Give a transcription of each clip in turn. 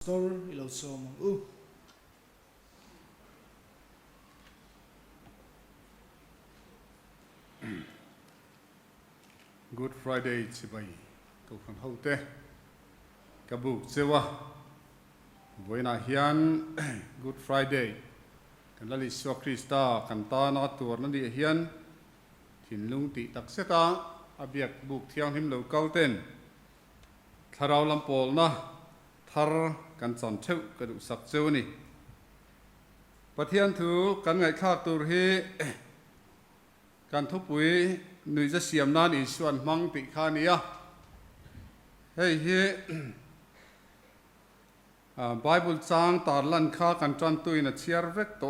Pastor ilaw mang Good Friday chibai to khan hote kabu chewa voina hian Good Friday kan lali so Krista kan ta na tur na di hian thinlung ti tak seta abiak buk thiang him lo kauten tharau lampol na thar kan chan theu ka du sak cheu ni pathian thu kan ngai khak tur hi kan thupui nui za siam nan in suan mang ti kha nia hei hi Bible chang tar lan kha kan tran tu in a chiar vek to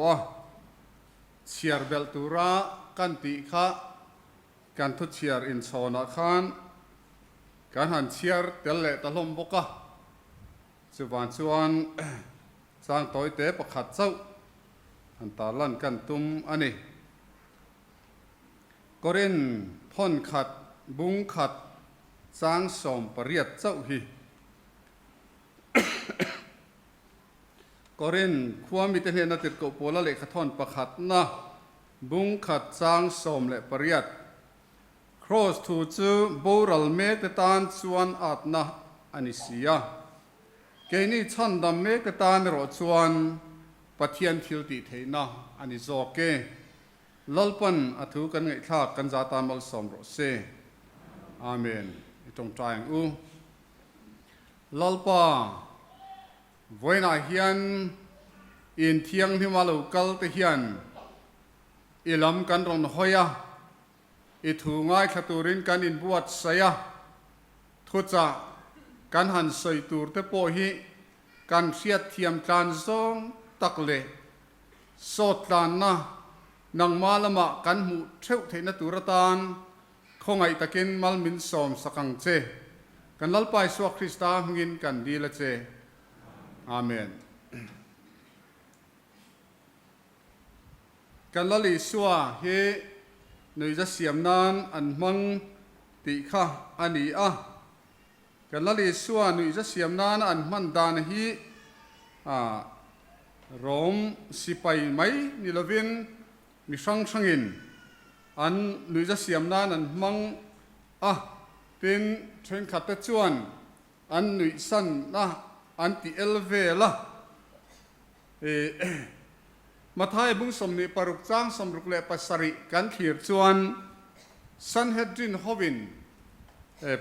chiar bel tura kan ti kha kan thu chiar in chona khan kan han chiar tel le talom boka chuwan chuan chang toy te pakhat chau han tar lan kan tum ani Korin phon khat bung khat sang som pariat chau hi Korin khuami te hna tir ko pola le khathon pakhat na bung khat sang som le pariat cross thu chu boral me te tan chuan at na ani sia keini chan dam me te tan ro chuan pathian thil ti theina ani zoke lalpan athu kan ngai thak kan zata mal som ro se amen itong trying lalpa voina hian in thiang himalo kal te hian ilam kan ron hoya I thu ngai khaturin kan in buat saya thucha kan han soi tur te po hi kan siat thiam tlan zong takle sotlan na nang malama kan mu theu theina turatan khongai takin malmin som sakang che kan lalpai so Krista hungin kan dila che amen kan lali suwa he noi za siam nan an mang ti kha ani a kan lali suwa noi za siam nan an man dan hi rom sipai mai nilovin mi sang sangin an nui za siam nan an mang tin theng khat te chuan an nui san na an ti elvela mathai bung som ni paruk chang som ruk le pasari kan thir chuan Sanhedrin hovin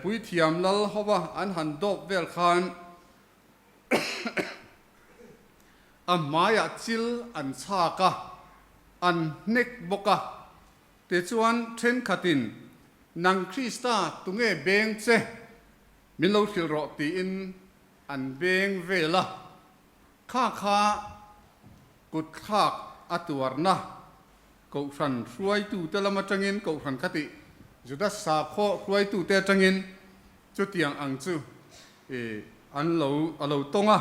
pui thiam lal howa an han dop vel khan amaya chil an chaka an nek boka te chuan then khatin nang Krista tunge beng che min lo thil ro ti in an beng vela kha kut khak atuarna ko san ruai tu te lama tangin ko san khati juda sa kho ruai tu te tangin chu tiang ang chu an lo alo tonga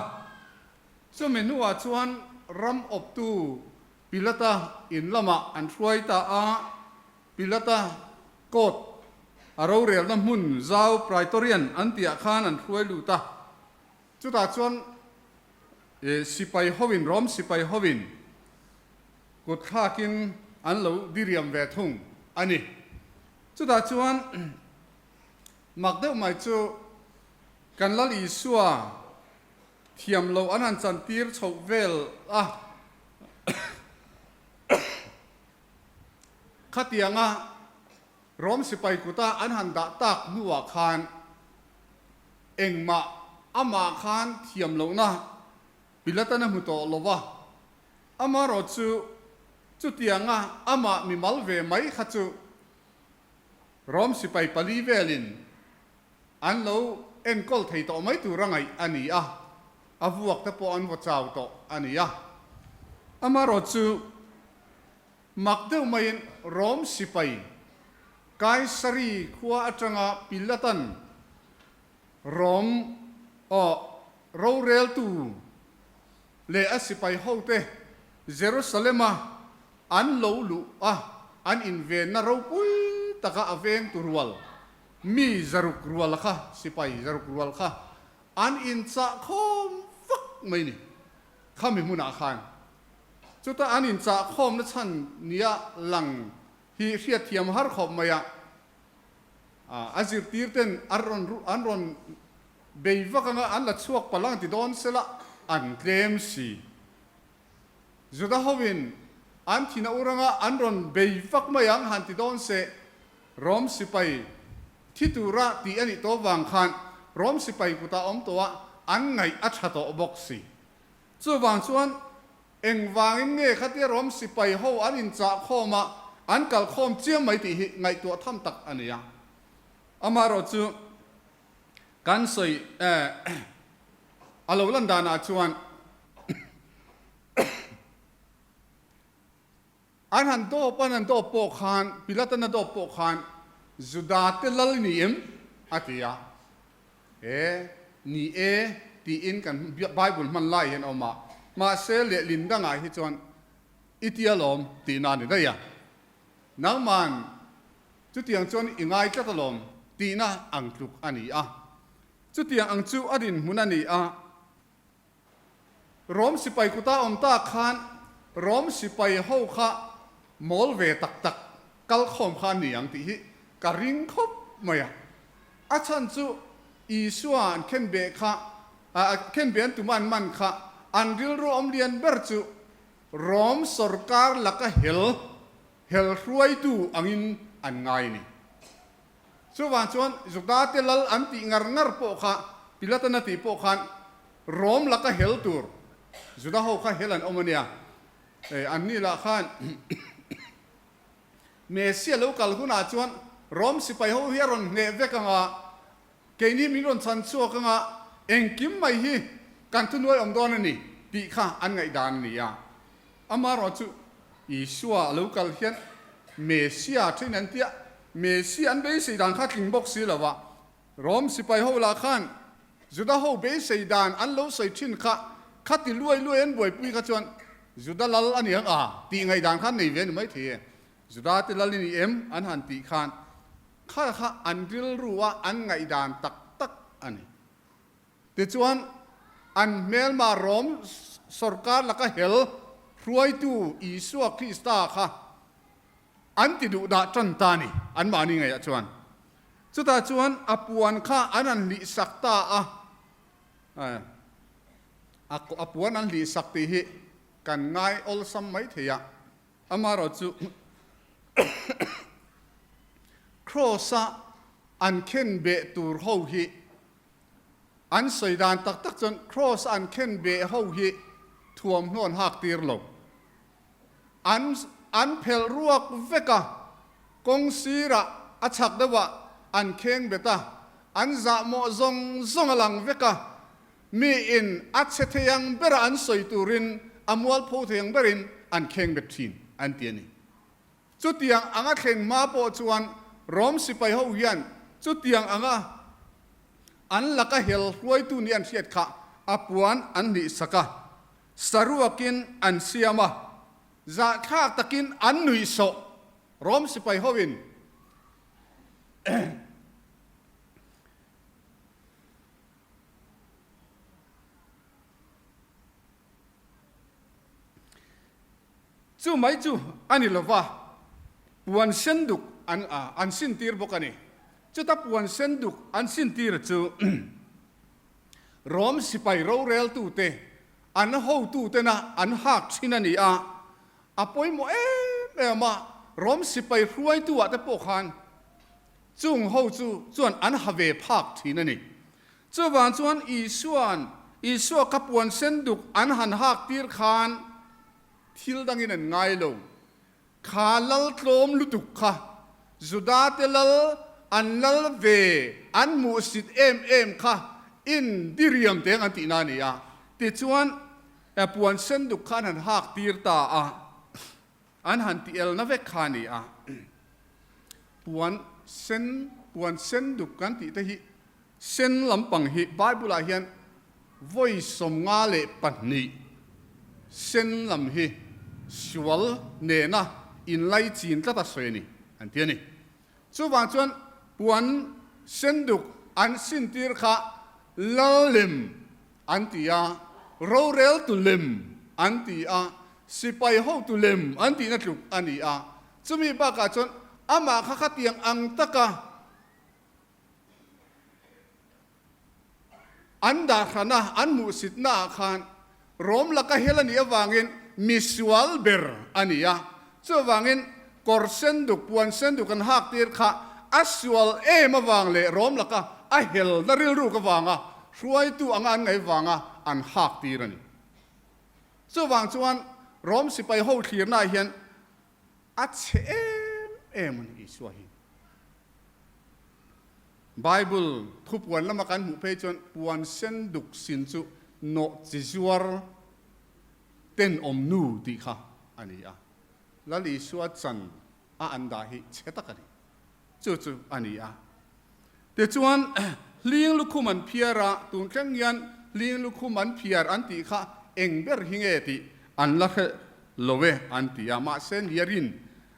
chu menua chuan ram op tu pilata in lama an ruai ta a pilata kot aro rel na mun zau praetorian antia khan an ruai lu ta chu ta chuan sipai hovin rom sipai hovin kut khakin an lo diriam ve thung ani chu ta chuan makdeu mai chu kan lali suwa thiam lo anan chan tir chho vel khatianga rom sipai kuta an han da tak nuwa khan engma ama khan thiam lo na pilatana muto lova ama ro chu tianga ama mi malve mai khachu rom sipai pali velin an lo en kol thei to mai tu rangai ani avuak ta po an wa chaw to ani ama ro chu makdeu mai rom sipai kaisari khua atanga pilatan rom ro rel tu le asipai hote Jerusalema an lo lu an inven na ro pui taka aveng turwal mi zaruk rual kha sipai zaruk rual kha an in cha khom fak ไม่นี่ข้ามีมุนาคานจุดตาอันอินจะข้อมนัชันเนียหลังฮีเรียเทียมฮาร์ขอบมายะอาจิรตีร์เต็นอันรอนเบยวักงอันละช่วงพลังติดอนเสละอันเกมสีจุดตาฮวินอันที่น่าอุรงอันรอนเบยวักมายังหันติดอนเสรอมสิไปที่ตุระที่อันนี้ตัววางขันรอมสิไปกุตาอมตัวอันไงอัชตโตบอกสิส่วนวางส่วนเอ็งวางเงี้ยขัดที่รอมสิไปhowอันอินจะข้อมาอันกัลข้อมเจียมไม่ตีไงตัวทำตักอันนี้อามาเราจูกันใส่อาลูลันดานาชวนอันหันโตปนันโตโปกขันพิลาตันโตโปกขันจุดาเตลลนิมอัติยานี่ตีอินกันไบเบิลมันไล่เห็นออกมาเซเลลินดังไงที่ชวนอิติยาลมตีนานนี่ได้ยังนักมันจุดที่ยังชวนอิงไงจัตลมตีน่าอังลุกอันนี้จุดที่ยังอังจูอดินมุนันนี่รอมสิไปกุตาอมตาคานรอมสิไปเฮาค่ะมอลเวตักกัลข้อมคานนี่ยังตีกะริงคบมาอาชันจูอีส่วนเข็นเบค่ะเข็นเบียนตุมันค่ะอันริลรูอมเลียนเบอร์จูรอมสรการลักเฮลรวยตูอังอินอันไงนี่ส่วนชวนจุดาเตลอันติงารโปค่ะพิลาตันติโปขันรอมลักเฮลตูร์จุดาเขาค่ะเฮลันอมเนียอันนี้ละขันเมเซียลูกกัลกุนาชวนรอมสิไปเฮาเฮียรอนเนเวกังเกนี่มีรอนสันชัวกังเองกิมไม่ฮีกันทุนวยอมดอนนี่ปีข้าอันไงดานนี่อามารอจูอีชัวลูกกัลเฮียนเมเซียที่นั่นเตียเมเซียอันเบสิดานข้ากิงบอกสิละวะรอมสิไปเฮาละขันจุดาเฮาเบสิดานอันลูใส่ชินข้าติรวยอันบวยปุยข้าชวนจุดาลลอันยังตีไงดานขันนี่เว้นไม่เทียจุดาติลลินีอันหันตีขันข้าอันริลรู้ว่าอันไงดานตักอันนี้แต่ชวนอันเมลมารอมสรการลักเฮลรวยตูอีสวคริสตาค่ะอันติดูดาจันตานี่อันมานี่ไงชวนสุดท้ายชวนอปวนข้าอันนั้นลิสักตาอปวนอันลิสักติหิกันง่ายอลสัมไม่เทียอามาเราจูครอสอันเข็นเบตูร์ฮูฮีอันสวยดานตักจนครอสอันเข็นเบฮูฮีท่วมนวนหักตีร์ลงอันเพลรวกเวกะกงซีระอัชักเดวะอันเข่งเบตาอันจะโมซงหลังเวกะมีอินอัจเฉทยังเบรอันสวยตูรินอมวลโพเทียงเบรินอันเข่งเบทินอันเตียนีจุดยังอังเข่งมาโปจวนรอมสิไปเฮาเฮียนจุดยังอันลักเฮลรวยตูนี่อันเสียดขะอปวนอันดิสกะสรุวกินอันเสียมาจะข้าตะกินอันนุยโซรอมสิไปเฮาวินจู่ไม่จู่อันนี้ละวะปวนเส้นดุกอันสิ้นตีร์บอกกันนี่จู่ถ้าปวนเส้นดุกอันสิ้นตีร์จู่รอมสิไปเราเรลตูเตอันhowตูเตนะอันหักชินันนี่ปอยโมมารอมสิไปรวยตัวแต่ปกขันจุงhowจู่ส่วนอันฮาเวพักทีนั่นนี่จู่วันส่วนอีส่วนกับปวนเส้นดุกอันหันหักตีร์ขันทิลดังอินง่ายลงขาลลโตมลุตุกค่ะจุดาเตลลอันลลเวอันมูสิดค่ะอินดิเรียมเตงอันตินานี่ติจวนปวนเส้นดุกขันหันหักตีร์ตาอันหันติเอลนาเวกขานี่ปวนเส้นดุกกันติเตหิเส้นลำปังหิไบเบิลอาเฮียนวยสมงาเลปันนี่เส้นลำหิสวลเนนะอินไลจีนตะตะสวยนี่อันเทียนี่ส่วนจวนปวนเส้นดุกอันสินตีร์ค่ะลลิมอันที่ โรเรลตุเลมอันตีอาสิไปห้องตุเลมอันตีนัดลุกอันนี้อาจะมีบากาจนอามาข้าขัดยังอังตะกะอันดาขนะอันมุสิตนาขานรวมละก็เฮลันยาวางินมิสวาลเบอร์อันนี้อ่ะจะวางินกอร์เซนดุกปวนเซนดุกันหักตีร์ค่ะอัสวาลมาวางเลยรวมละก็ไอเฮลนาริลรูก็วางอ่ะช่วยตัวอันไงวางอ่ะอันหักตีร์นี่จะวางจวนรวมสิไปห้องเขียนนายเห็นอัดมันอีสวยไบเบิลทุบวันละมากันหูเพจนปวนเส้นดุกสินจุโนจิจวรเต้นอมนูดีค่ะอันนี้อ่ะแล้วลิสวดจันอันดาฮิเชตกันจู่อันนี้อ่ะแต่จวนเลี้ยงลูกคุมันเพียระตุนแข่งยันเลี้ยงลูกคุมันเพียรอันตีค่ะเองเบอร์หิงเอติอันละโลเวอันตีอ่ะมาเส้นเลียริน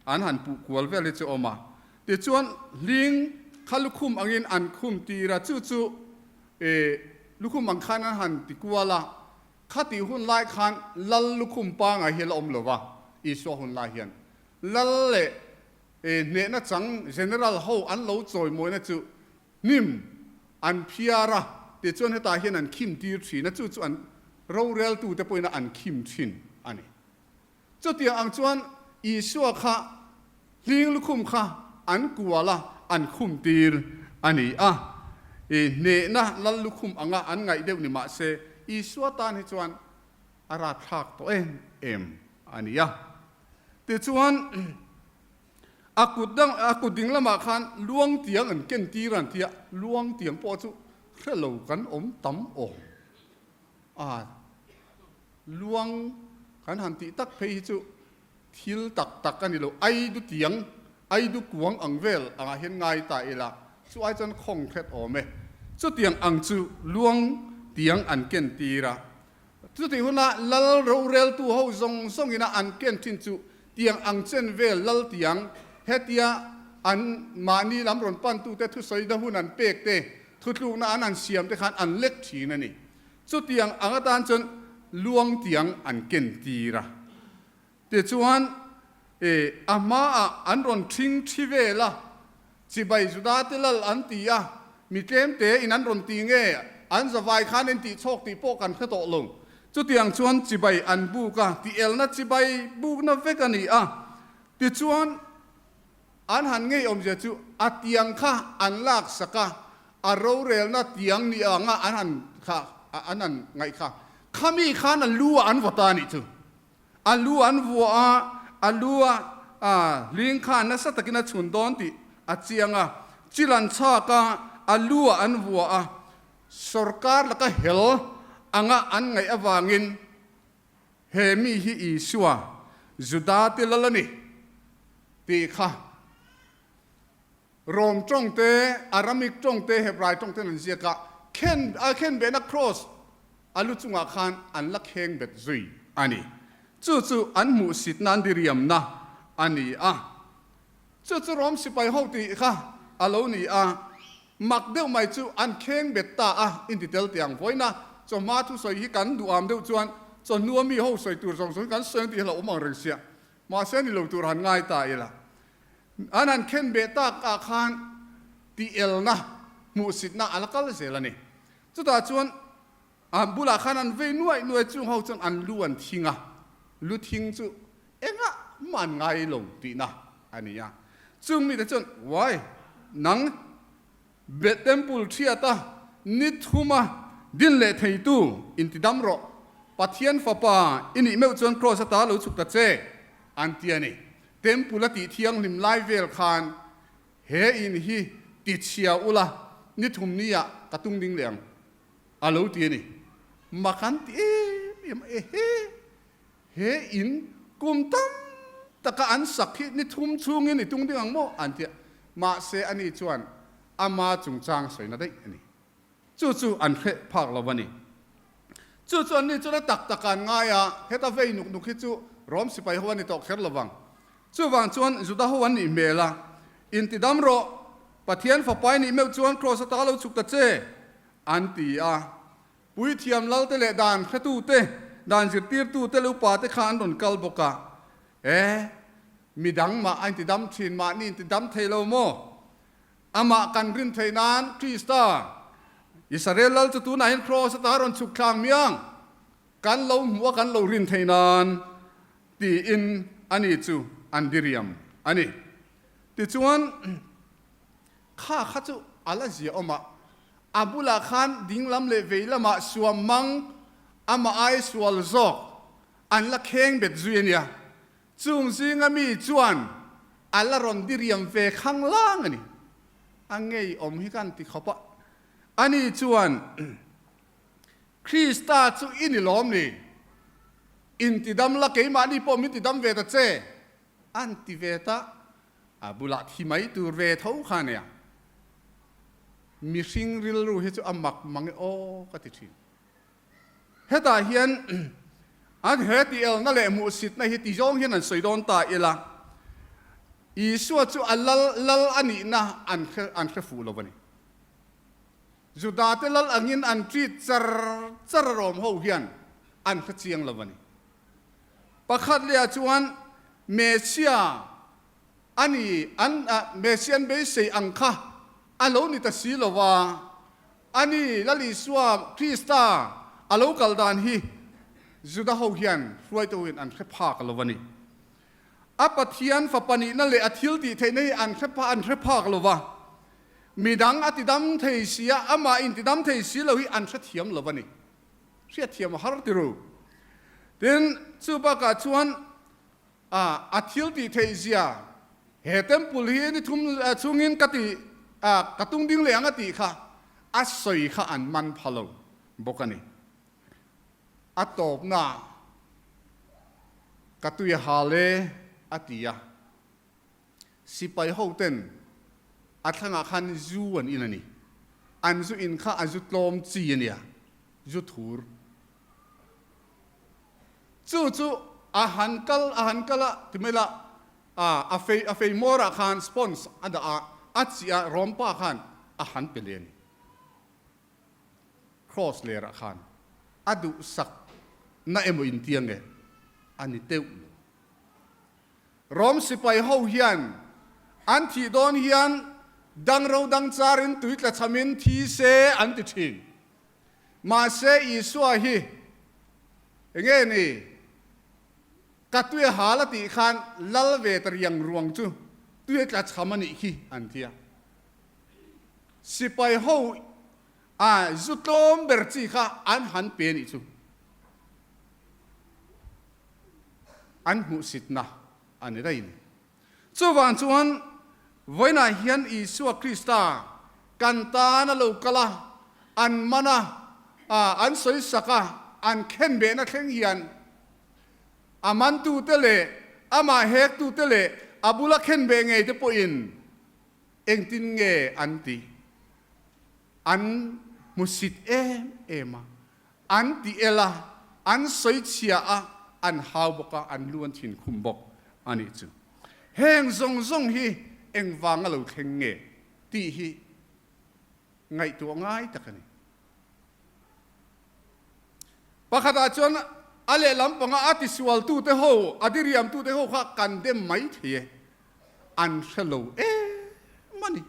อันหันปุกวลเวลจะออกมาแต่จวนเลี้ยงข้าลูกคุมอังอินอันคุมตีระจู่ลูกคุมอังคันหันติกัวละข้าตีหุ่นไล่คันลัลลูกคุมปางไอเฮลอมเลวะอีสวหุ่นไล่เฮียนลัลเล่เนน่าจัง general เขาอันเราจอยมวยนะจู่นิ่มอันพิอาระแต่จวนให้ตาเฮียนอันคิมตีรีนะจู่อันเราเรลตูแต่ปอยนะอันคิมชินอันนี้จู่เตียงอังจวนอีสวข้าเลี้ยงลูกคุมข้าอันกัวละอันคุมตีร์อันนี้อ่ะเนน่ะลัลลูกคุมอังอันไงเดี๋ยวนี้มาเสอีสวตานให้จวนอาราทักตัวเอ็มอันนี้อ่ะแต่จวนอากุดดิ่งละมาคันล้วงเตียงอันเก่งตีรันเทียล้วงเตียงพอจุเรื่อเรากันตั้มล้วงขันหันติตักเพยจุทิลตักกันนี่เราไอดูเตียงไอดูกวงอังเวลเห็นไงตาเอละช่วยจนคงแค่เมจุดเตียงอังจูล้วงเตียงอันเก่งตีระจุดที่หัวหน้าลัลเราเรลตัวเขาส่งอินะอันเก่งทิ้งจูเตียงอังเจนเวลลัลเตียงเฮตียอันมานีลำรอนปั้นตู้แต่ทุสอยดะหุ่นอันเปกเตทุลูกน่ะอันเสียมแต่ขันอันเล็กทีนั่นนี่จุดเตียงอังตานจนล้วงเตียงอันเก่งตีระแต่ชวนอามาอันรอนทิ้งที่เวล่ะจิบายจุดาติลอันตีอ่ะมีเกมเตอินันรอนตีเงอันจะไว้ขันอินตีโชคตีโปกันขึ้นโตลงจุดเตียงชวนจิบายอันบุกะตีเอลนัดจิบายบุกนับเวกันนี่อ่ะแต่ชวนอันหันเงยอมเจจูอัดยังข้าอันลากสกะอารเรลนัดยังนี่อ่ะงะอันหันข้าอันนั้นไงข้าข้ามีข้านันลัวอันวัตานี่จูอันลัวอันวัวอันลัวเลี้ยงข้านัสตะกินชุนดอนติอาเจียงจิลันชากะอันลัวอันวัวสรการละก็เฮลอันไงอวางินเฮมีฮีอีชัวจุดาติลละนี่ตีข้าโรมจงเตอารามิกจงเตเฮบรายจงเตนันเสียกะเคนเบนักครอสอาลุจุงอาคานอันลักเฮงเบ็ดซุยอันนี้จู่อันมุสิตนันดิริยมนะอันนี้จู่รอมสิไปห้องตีค่ะอาลูนี่มักเดียวไม่จู่อันเฮงเบ็ดตาอินดิเทลเตียงไว้นะจนมาทุสอยกันดูเดียวจวนจนนัวมีห้องสอยตัวสองส่วนกันเสียงที่เราอุมังเริงเสียมาเสียงที่เราตัวหันง่ายตายละอันนั้นเข็นเบต้าอาคารตีเอลนะมุสิตนะอัลกัลเสละนี่จุดตาจวนบุลาขานันเวนัวจู่เขาจนอันล้วนทิ้งลุทิ้งจู่มันง่ายลงตีนะอันนี้จู่มีแต่จนไว้นังเบตเต็มปูลเทียตานิทุมาดินเละไทตูอินติดัมโรปัทยันฟ้าป่าอินี่เมื่อจวนโครสตาลุสุกตะเจอันเตียนี่เต็มปุระติเทียงลิมไลเวลคานเฮอินฮีติดเชียอุละนิทุมนี่กระตุ้งดิ้งเหลียงอาลูตีนี่มาคันตีเฮอินกุมตั้มตะกอันสักนิทุมชุงนี่ตุ้งดิ้งโมอันเตียมาเสอันนี้จวนอามาจุงจางสวยนะได้อันนี้จู่อันเฮภาคละวันนี้จู่อันนี้จะได้ตักการง่ายเฮตาเวนุกฮิจู่รอมสิไปหัวนี่ตอกเข็ดละวังจู่วางจวนจุดาหัวนี่เมล่าอินติดัมโรปัทยันฟ้าไปนี่เมื่อจวนโครสตาเราจุกตะเจอันตีป ปุยเทียมเล่าเตะด่านขตูเตด่านจิตตีร์ตูเตลูปาเตขานดนกัลบกะมีดังมาอันติดำชินมานี่ติดำเทโลโมอามากันรินเทนานคริสตาอิสราเอลลจะตูนายครอสตาร์อนสุขคลางเมียงกันเราหัวกันเรารินเทนานตีอินอันนี้จูอันดิเรียมอันนี้ติจวนข้าจูอะไรเสียออกมาอับุลาขันดิ้งลำเลเวลมาสวมมังอามาไอสวลซอกอันละเข่งเบ็ดจุยเนี่ยจุงซิงมีจวนอันละรอนดิเรียมเวข้างล่างนี่อันไงอมฮิกันติขบะอันนี้จวนคริสตาจูอินิลอมนี่อินติดำละเกมานี่พอมิติดำเวตเจอันติเวตาอับุลาที่ไม่ตัวเวทเขาขันเนี่ยมีสิ่งริลรู้เหตุอามักมังโอกติทินเหตุเฮียนอันเหตุเอลนั่นแหละมุสิตในเหตุจงเฮียนอันสวยโดนตาเอละอีส่วนจู่อัลลลอันนี้นะอันเคฟูลวันนี้จุดาเตลลอันยินอันที่จรรมหูเฮียนอันเคเจียงลวันนี้ประคัดเลียจวนเมเซียอันนี้เมเซียนเบสอังคาอันโลนิตาสีลวาอันนี้ลลิสวาคริสตาอันโลกัลดานฮีจุดาหูเฮียนรวยตัวเองอันเคพากลวันนี้อัปเทียนฝปนีนั่นเลยอธิลติเทนี่อันเคพากลวะมีดังอติดำเทเสียอามาอินติดำเทเสียเราฮีอันเทียมลวันนี้เสียเทียมฮาร์ติรูเดินสุปากาชวนอธิลติเทเสียเหตุมปุลีนี่ทุ่มชุงินกติกระตุ้งดิ้งเหลียงกติค่ะอัศยค่ะอันมันพะโลบอกกันนี่อัตบนากระตุยฮาเลอติยาสิไปห้องเต้นอัตงาคันจูอันอินนี่อันจูอินค่ะอันจูลมจีเนี่ยจูทูร์จูอาหารกัลที่ไม่ละอาเฟยมอร์คันสปอนส์อันดาอัจฉริยะรอมป้าขันอาหารเปลี่ยนครอสเลระขันอดุสักน่าเอ็มอินเตียงเงอันนี้เต้ารอมสิไปห้าวเฮียนอันที่โดนเฮียนดังเราดังจารินตุยกระชมินทีเซอันติทินมาเซอีสวาฮีเงี้ยนี่กัตุยหาลติขันลลเวตรียงรวงจูตุยกระชมันอีกฮีอันเทียสิไปห้าวจุดลมเบอร์จีค่ะอันหันเป็นอีกจูอันมุสิตนะอันนี้ได้ยินส่วนจวนวันนั้นเฮียนอิสุคริสตากันตาณโลกละอันมานะอันสวยสักอันเข็นเบนะเข็นเฮียนอามันตูเตเลอามาเฮกตูเตเลอาบุลเข็นเบงไงจะปอินเอ็งตินเงอันตีอันมุสิตเอมาอันตีเอละอันสวยเชียอันฮาวบกอันล้วนถิ่นคุมบกอันนี้จูเฮงซงฮีเอ็งวางเราเข่งเงตีฮีไงตัวง่ายตะกันนี่ปะขดาจนอะไรลำปังอาติสวลตูเตโฮอดิริยมตูเตโฮข้ากันเดมไม่เทียอันเชลมันนี่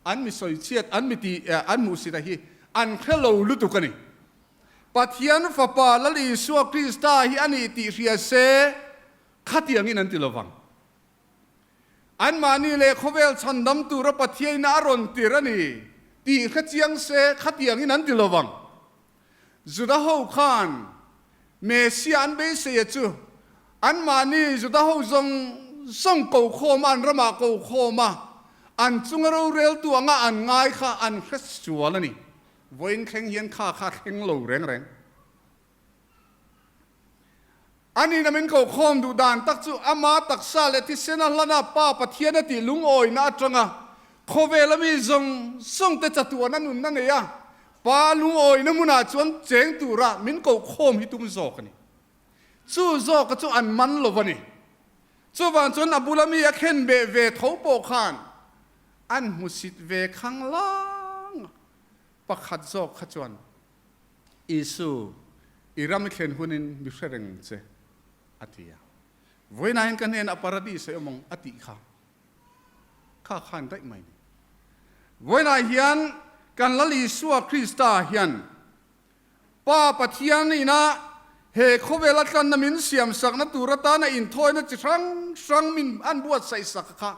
อันมีสอยเชียดอันมีตีอันมูสิตาฮีอันเชลลุตุกันนี่ปัทยันฟ้าป่าลลีสัวคริสตาฮีอันนี้ติเรียเซขัดยังงี้นั่นติลวังอันมานี่เลยเขาเวลชันดำตัวรับปัทยันอารอนติระนี่ตีขัดยังเซขัดยังงี้นั่นติลวังจุดาหูขานเมสซิอันเบสเซียจูอันมานี่จุดาหูส่งกูโคมาอันระมากูโคมาอันจุงเราเรลตัวงาอันง่ายค่ะอันคริสชัวแล้วนี่วันแข่งเฮียนข้าแข่งโลแรงอันนี้นั่นเป็นกูโคมดูด่านตักจูอามาตักซาเลที่เซนัลนาป้าปะเทียนติลุงโอยน่าจังอ่ะโคเวลมีส่งแต่จัตัวนั้นนุ่นนั่นเองปาลุงโอยน้ำมุนาชวนเจงตุระมินกูโคมฮิตุมโซกันนี่จู่โซก็จู่อันมันลวันนี่จู่วันชวนอับุลามีอยากเห็นเบเวทเอาโปขันอันมุสิตเวข้างล่างประคัดโซขจวน isu iram khen hunin mi sereng che atia voina hin kan hen a paradise among ati kha khan dai mai voina hian kan lali suwa krista hian pa pathian ni na he khowela kan na min siam sak na turata na in thoi na chi sang min an buat sai sak kha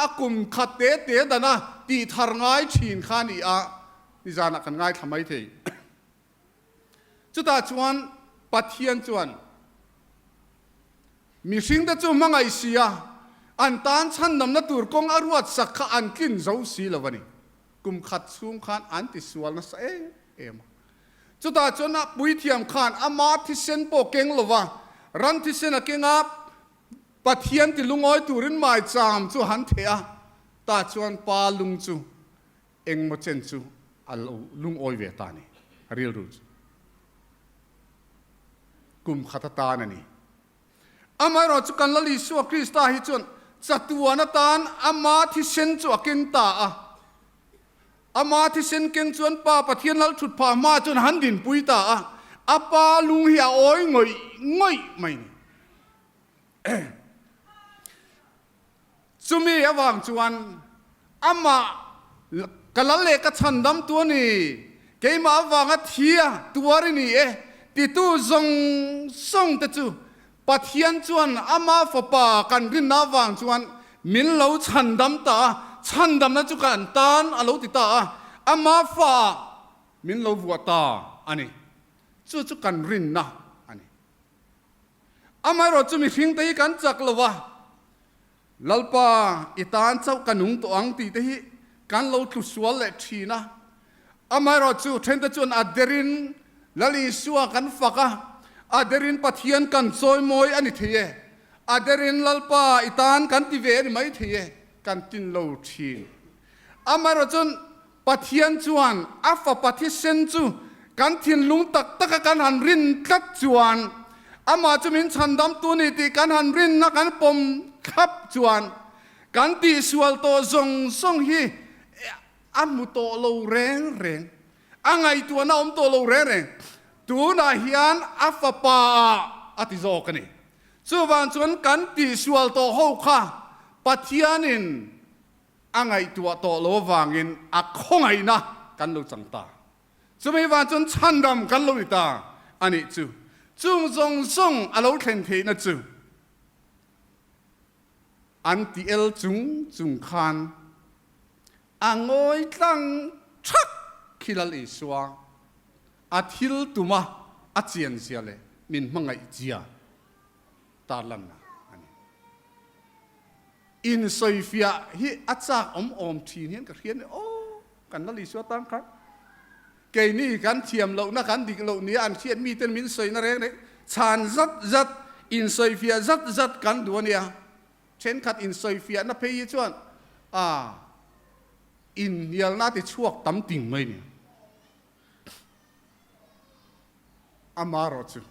akum khate te dana ti thar ngai thin khan i a ni jana kan ngai thamai thei chuta chuan pathian chuan mi sing da chu mangai sia an tan chan nam na tur kong aruat sak kha an kin zo si lawani kum khat sum khan an ti sual na sa em chuta chuan a pui thiam khan ama thi sen po keng lova ran thi sen a kenga pathian ti lungoi turin mai cham chu han thea ta chuan pa lung chu eng mo chen chu al lung oi ve ta ni real rules kum khatata na ni amai ro chu kan lali su krista hi chun chatuana tan ama thi sen chu akin ta ama thi sen keng chuan pa pathian lal thut pha ma chun han din pui ta apa lung hi a oi ngoi mai ni chumi awang chuan ama kalale ka chandam tu ni keima awanga thia tuari ni ti tu zong song te chu pathian chuan ama fapa kan rin na wang chuan min lo chandam na chu kan tan alo ti ta ama fa min lo wa ta ani chu kan rin na ani ama ro chu mi hing te kan chak lowa lalpa itan chau kanung to ang ti te hi kan lo thu sual le thina ama ro chu then te chuan aderin lali suwa kan faka aderin pathian kan soi moi ani thie aderin lalpa itan kan ti ve ni mai thie kan tin lo thin amaro chun pathian chuan afa pathi sen chu kan thin lung tak kan han rin tlat chuan ama chumin chandam tu ni ti kan han rin na kan pom khap chuan kan ti sual to zong song hi amu to lo reng angai tu na to lo reng tu na hian afapa ati zo kani chuwan chuan kan ti sual to ho kha pathianin angai tu to lo wangin a khongai na kan lo changta chumi wan chuan chandam kan lo ita ani chu chung zong song alo khen the na chu anti el chung khan angoi tlang thak khilal iswa athil tuma achian siale min mangai chia talam na ani in soifia hi achak om thin hian ka hian kan la li so tang kha ke ni kan thiam lo na kan dik lo ni an khian mi ten min soi na re chan zat in soifia zat kan duania chen khat in soifia na phei chuan in yal na ti chuak tam ting mai ni amaro chu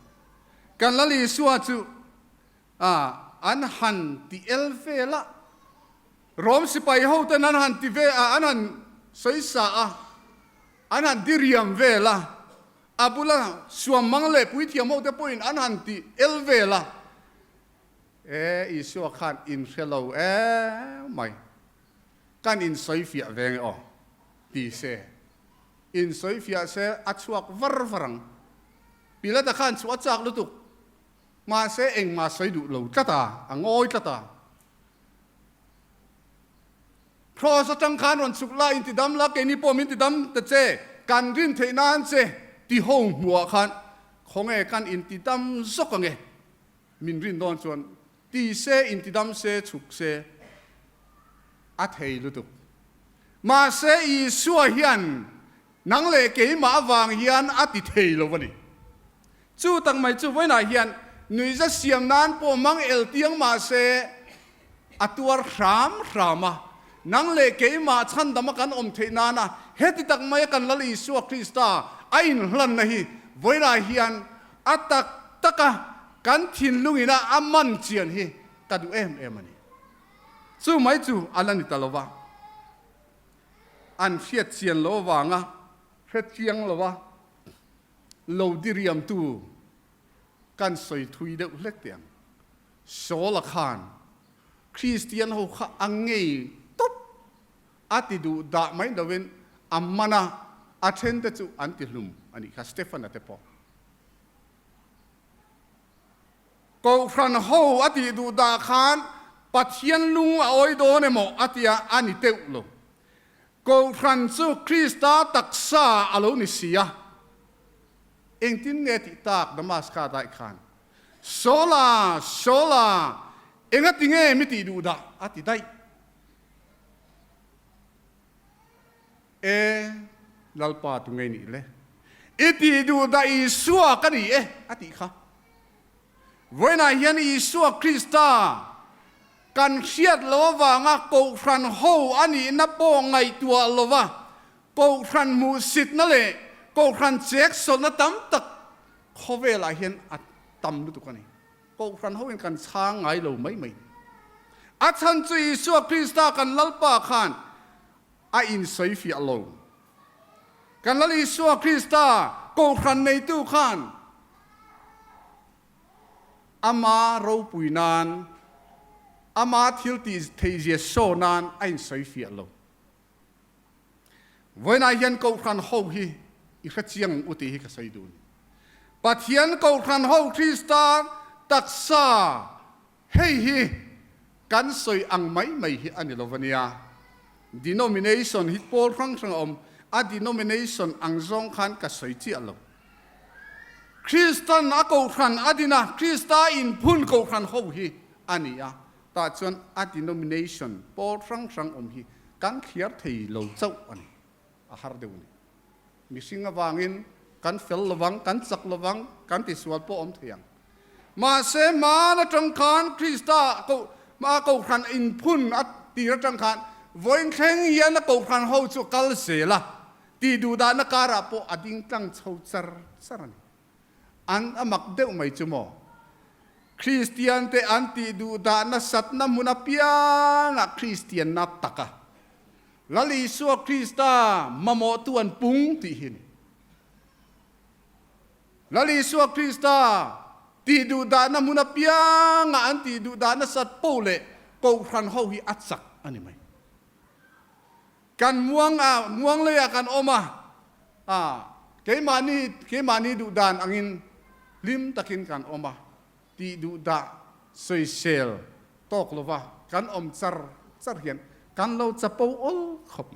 kan lali suwa chu an han ti elvela rom sipai ho tan an han ti ve an han soisa an han diriam vela abula suam mangle pui thiam ho te point an han ti elvela isu khan in hello mai kan in soifia veng ti se in soifia se achuak varang pila ta khan chuat chak lutuk ma se eng ma soi du lo tata angoi tata cross atang khan ron sukla in ti dam la ke ni pom in ti dam te che kan rin the nan che ti hong hua khan khong kan in ti dam sok nge min rin don chuan ti se in ti dam se chuk se a thei lutuk ma se I suwa hian nang le ke ma wang hian a ti thei lo wani chu tang mai chu voina hian nui za siam nan po mang el tiang ma se atuar rama nang le ke ma chan dam kan om the na na heti tak mai kan lali su krista ain hlan na hi voina hian atak taka kan thin lungina amman chian hi tadu em ani chu mai chu alani talowa an fiat chian lo wanga fet chiang lo wa lo diriam tu kan soi thui deuh hlek tiang sola khan Christian ho kha angei top atidu da mai dawen ammana attend chu antilum ani kha Stephen atepo ko fran ho atidu da khan pathian lung a oi do ne mo atia ani teu lo ko fran chu Krista taksa alo ni sia engtin nge ti tak damas ka dai khan sola enga tinge mi ti du da ati dai lalpa tu ngai ni le iti du da isua ka ni ati kha voina hian isua Krista kan hiat lova nga ko fran ho ani na po ngai tua lova ko fran mu sit na le ko fran chek so na tam tak khowela hian at tam lu tu kani ko fran ho in kan chang ngai lo mai a chan chu isua Krista kan lalpa khan a in soi fi alo kan lal isua Krista ko fran nei tu khan ama ro puinan ama thil ti theje so nan a in soi fi alo voina hian ko fran ho hi i kha chiang uti hi ka sai dun pathian ko fran ho Krista taksa hei hi kan soi ang mai hi ani lovania denomination hi pol rang om a denomination ang zong khan ka soi chi alo Christian a ko fran adina Krista in phun ko fran ho hi ania ta chuan a denomination pol rang om hi kan khiar thei lo chau ani a har deuni misinga wangin kan fel lawang kan chak lawang kan ti sual po om thiang ma se ma na tang khan Krista ko ma ko khan in phun at ti ra tang khan voin thleng yan na ko khan ho chu kal se la ti du da na kara po ading tang chho char saran an amak deuh mai chu mo Christian te anti du da na sat na munapia na Christian na taka lali suwa Krista mamo tuan pung ti hin lali suwa Krista ti du da na munapia nga anti du da na sat pole ko fran ho hi atsak ani mai kan muang le kan oma ke mani du dan angin lim takin kan oma ti du da soi sel tok lova kan om char hian kan lo chapo ol khop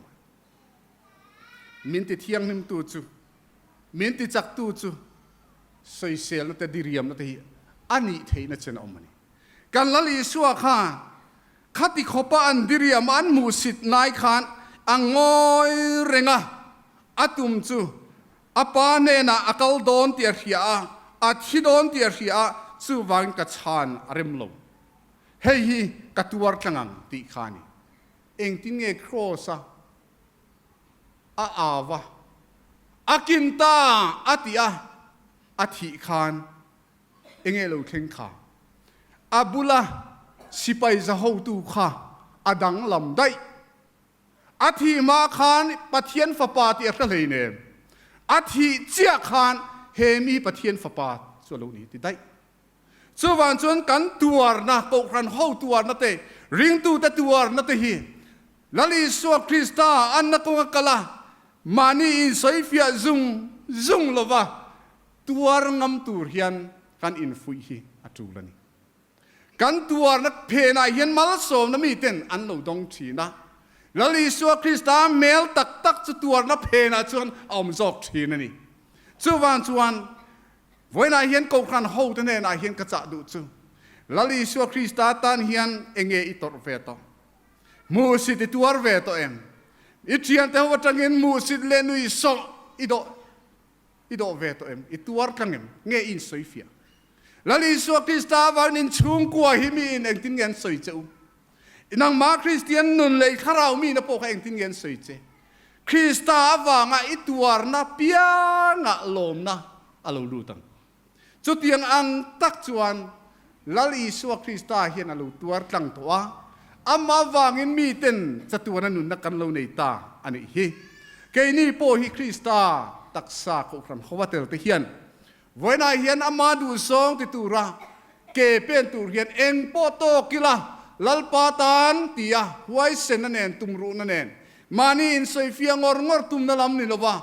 min ti thiang nim tu chu min ti chak tu chu soi sel na te diriam na te hi ani theina chen omani kan lali suwa kha khati khopa an diriam an mu sit nai khan angoi renga atum chu apa ne na akal don ti ria a thi don ti ria chu wang ka chan arem lo hei hi katuar tlangang ti khani engtin nge crossa a ava akinta atia athi khan enge lo thleng kha abula sipai za ho tu kha adang lam dai athi ma khan pathian fapa ti a leine athi chia khan hemi pathian fapa chu lo ni ti dai chuwan chuan kan tuar na ko khan ho tuar na te ring tu ta tuar na te hi lali suwa Krista an na ko kala mani in soifia zung lova tuar ngam tur hian kan in fui hi atulani kan tuar na phena hian mal som na mi ten an lo dong thina lali suwa Krista mel tak chu tuar na phena chuan om jok thina ni chuwan voina hian ko khan ho te ne na hian ka cha du chu lali suwa Krista tan hian enge itor ve to mu si ti tuar ve to em ichian te ho tangin mu si le nui so ido ve to em ituar tangem nge in soifia lali suwa Krista van in chung kwa hi mi in engtin ngen soi cheu inang ma Christian nun le kharau mi na po ka engtin ngen soi che Krista wa nga ituar na pia nga lom na alo lutang chu tiang ang tak chuan lali suwa Krista hian alo tuar tlang toa amma wangin mi ten chatuana nun na kan lo nei ta ani hi ke ni po hi Krista taksa ko kram khowatel te hian voi na hian ama du song ti tura ke pen tur hian eng po to kila lalpa tan tia huai sen na nen tumru na nen mani in soi fiang ngor tum na lam ni lova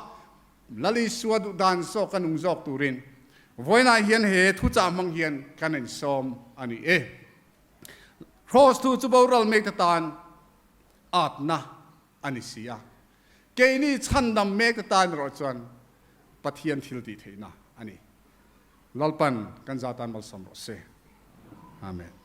lali suadu dan so kanung jok turin voi na hian he thu cha mang hian kanen som ani e cross tu chu boral mek ta tan at na ani sia ke ni chan dam mek ta tan ro chuan pathian thil ti theina ani lalpan kan zatan mal sam ro se amen